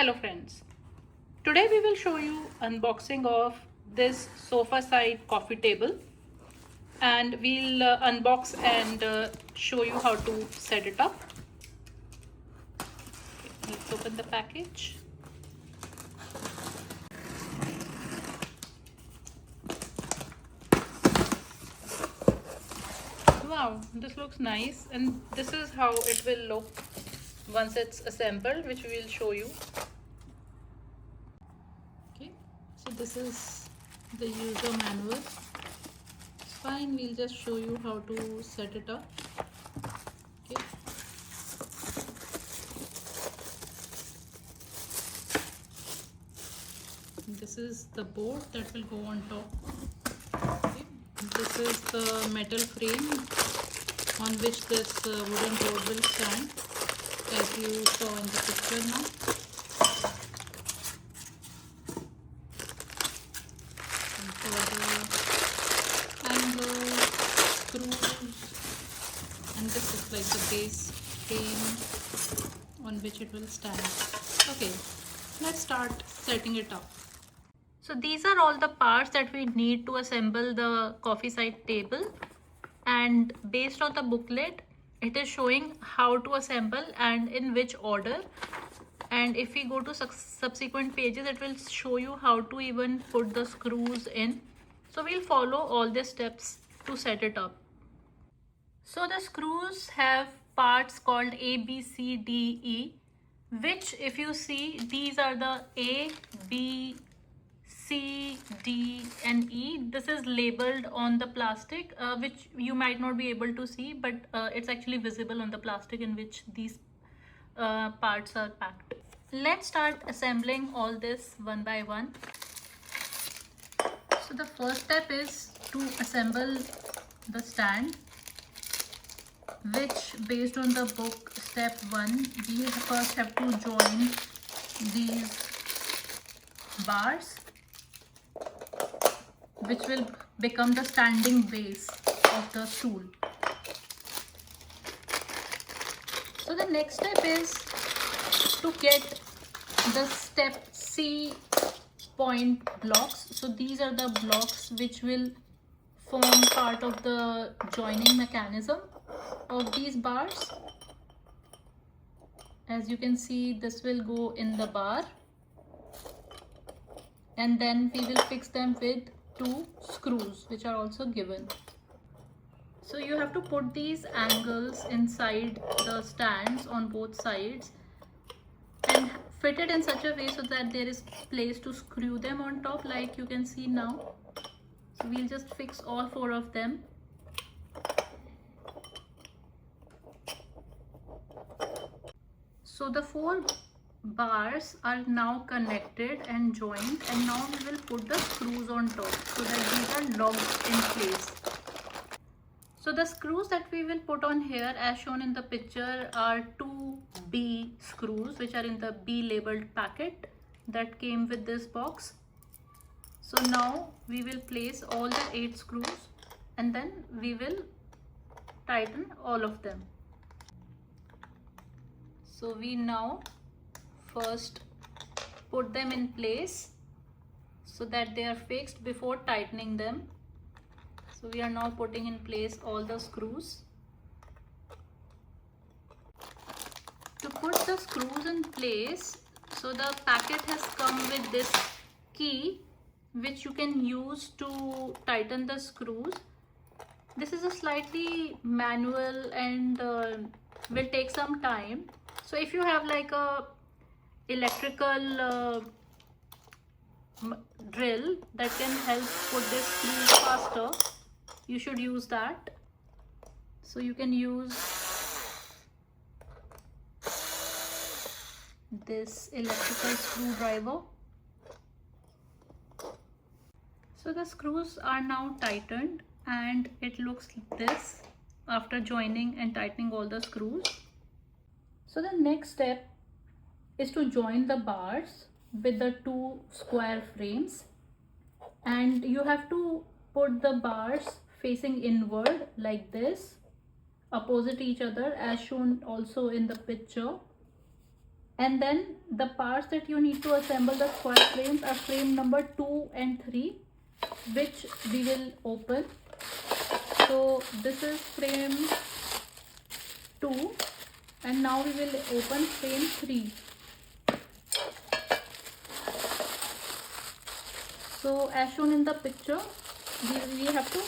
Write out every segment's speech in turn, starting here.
Hello friends, today we will show you unboxing of this sofa side coffee table, and we'll unbox and show you how to set it up. Okay, let's open the package. Wow, this looks nice, and this is how it will look once it's assembled, which we will show you. Okay, so this is the user manual. It's fine, we'll just show you how to set it up. Okay. This is the board that will go on top. Okay. This is the metal frame on which this wooden board will stand, as you saw in the picture now. And for the angle, screws, and this is like the base frame on which it will stand. Okay, let's start setting it up. So these are all the parts that we need to assemble the coffee side table, and based on the booklet it is showing how to assemble and in which order, and if we go to subsequent pages it will show you how to even put the screws in. So we'll follow all the steps to set it up. So the screws have parts called A, B, C, D, E, which if you see, these are the A, B, C, D and E. This is labeled on the plastic, which you might not be able to see, but it's actually visible on the plastic in which these parts are packed. Let's start assembling all this one by one. So the first step is to assemble the stand, which based on the book step 1, we first have to join these bars, which will become the standing base of the stool. So the next step is to get the step C point blocks. So these are the blocks which will form part of the joining mechanism of these bars. As you can see, this will go in the bar, and then we will fix them with 2 screws which are also given. So you have to put these angles inside the stands on both sides and fit it in such a way so that there is place to screw them on top, like you can see now. So we'll just fix all 4 of them. So the 4 bars are now connected and joined, and now we will put the screws on top so that these are locked in place. So the screws that we will put on here, as shown in the picture, are 2 B screws which are in the B labeled packet that came with this box. So now we will place all the 8 screws and then we will tighten all of them. So we now first put them in place so that they are fixed before tightening them. So we are now putting in place all the screws. To put the screws in place, so the packet has come with this key which you can use to tighten the screws. This is a slightly manual and will take some time. So if you have like a electrical drill that can help put this screws faster, you should use that. So you can use this electrical screwdriver. So the screws are now tightened and it looks like this after joining and tightening all the screws. So the next step is to join the bars with the 2 square frames, and you have to put the bars facing inward like this, opposite each other as shown also in the picture, And then the parts that you need to assemble the square frames are frame number 2 and 3, which we will open. So this is frame 2 and now we will open frame 3. So as shown in the picture, we have to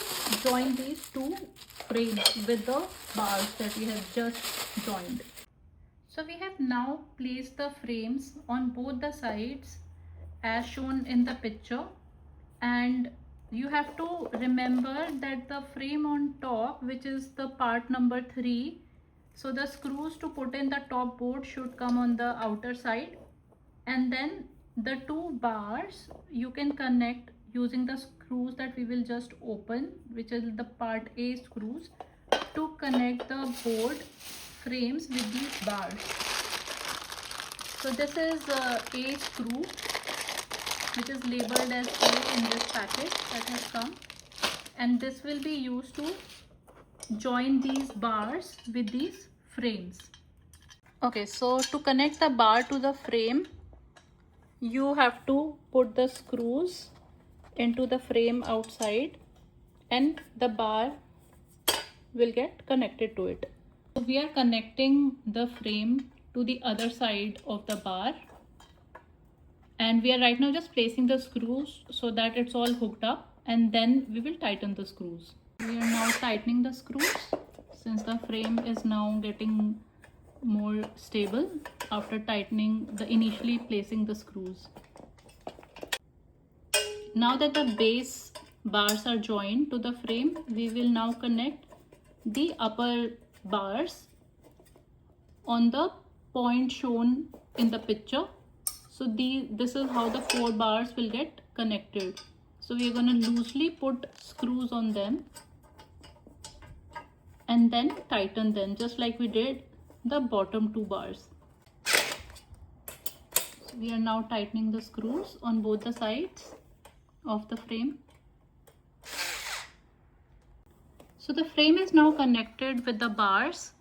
join these two frames with the bars that we have just joined. So we have now placed the frames on both the sides as shown in the picture, and you have to remember that the frame on top, which is the part number 3, so the screws to put in the top board should come on the outer side, and then the two bars you can connect using the screws that we will just open, which is the part A screws, to connect the board frames with these bars. So this is A screw, which is labeled as A in this package that has come, and this will be used to join these bars with these frames. Okay, so to connect the bar to the frame, you have to put the screws into the frame outside and the bar will get connected to it. So we are connecting the frame to the other side of the bar, and we are right now just placing the screws so that it's all hooked up, and then we will tighten the screws. We are now tightening the screws since the frame is now getting more stable after tightening the initially placing the screws. Now that the base bars are joined to the frame, we will now connect the upper bars on the point shown in the picture. So this is how the 4 bars will get connected. So we are going to loosely put screws on them and then tighten them just like we did the bottom 2 bars. So we are now tightening the screws on both the sides of the frame. So the frame is now connected with the bars,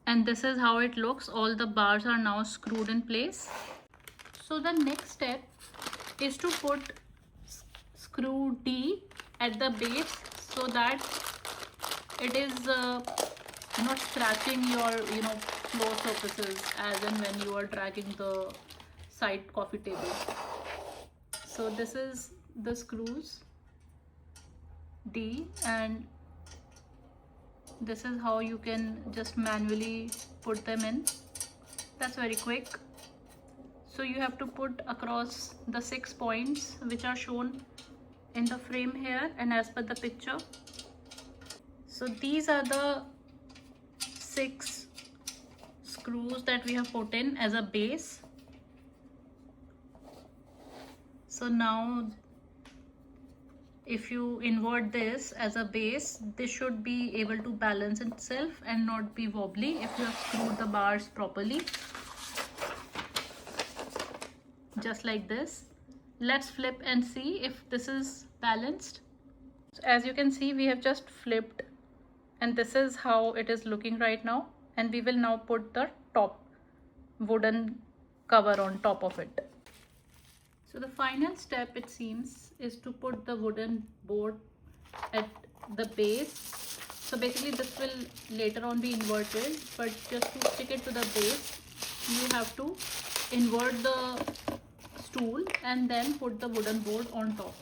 and this is how it looks. All the bars are now screwed in place. So the next step is to put screw D at the base so that it is not scratching your floor surfaces as and when you are dragging the side coffee table. So this is the screws D, and this is how you can just manually put them in. That's very quick. So you have to put across the 6 points which are shown in the frame here and as per the picture. So these are the 6 screws that we have put in as a base. So now if you invert this as a base, this should be able to balance itself and not be wobbly if you have screwed the bars properly. Just like this. Let's flip and see if this is balanced. So as you can see, we have just flipped, and this is how it is looking right now, and we will now put the top wooden cover on top of it. So the final step, it seems, is to put the wooden board at the base. So basically this will later on be inverted, but just to stick it to the base, you have to invert the stool and then put the wooden board on top.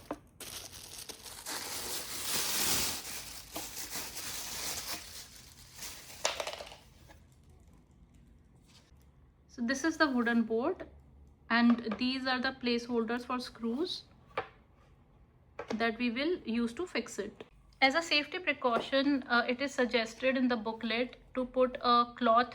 So this is the wooden board, and these are the placeholders for screws that we will use to fix it. As a safety precaution, it is suggested in the booklet to put a cloth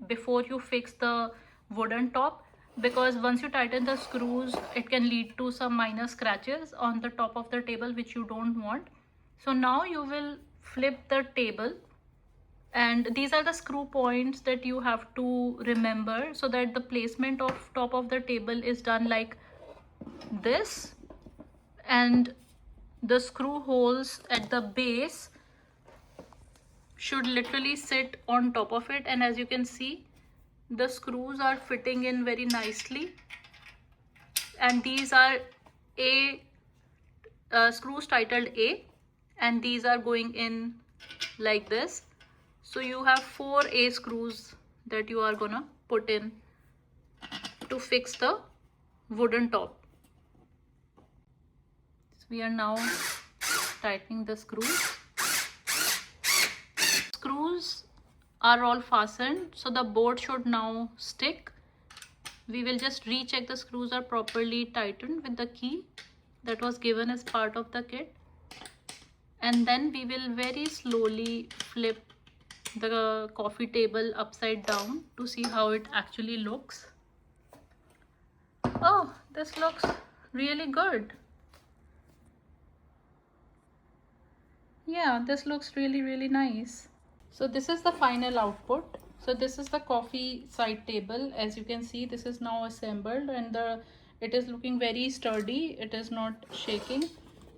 before you fix the wooden top, because once you tighten the screws, it can lead to some minor scratches on the top of the table, which you don't want. So now you will flip the table, and these are the screw points that you have to remember, so that the placement of top of the table is done like this, and the screw holes at the base should literally sit on top of it. And as you can see, the screws are fitting in very nicely, and these are A screws titled A, and these are going in like this. So you have 4 A screws that you are gonna put in to fix the wooden top. So we are now tightening the screws. Screws are all fastened, so the board should now stick. We will just recheck the screws are properly tightened with the key that was given as part of the kit, and then we will very slowly flip the coffee table upside down to see how it actually looks. Oh, this looks really good. Yeah, this looks really nice. So this is the final output. So this is the coffee side table. As you can see, this is now assembled, and it is looking very sturdy. It is not shaking.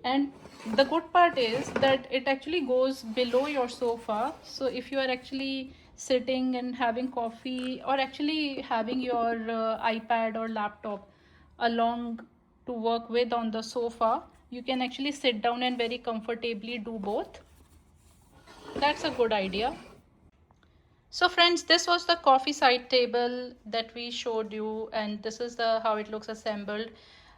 And the good part is that it actually goes below your sofa. So if you are actually sitting and having coffee, or actually having your iPad or laptop along to work with on the sofa, you can actually sit down and very comfortably do both. That's a good idea. So friends, this was the coffee side table that we showed you, and this is the how it looks assembled.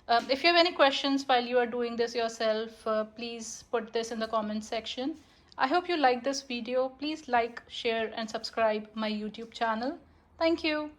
If you have any questions while you are doing this yourself, please put this in the comment section. I hope you like this video. Please like, share and subscribe my YouTube channel. Thank you.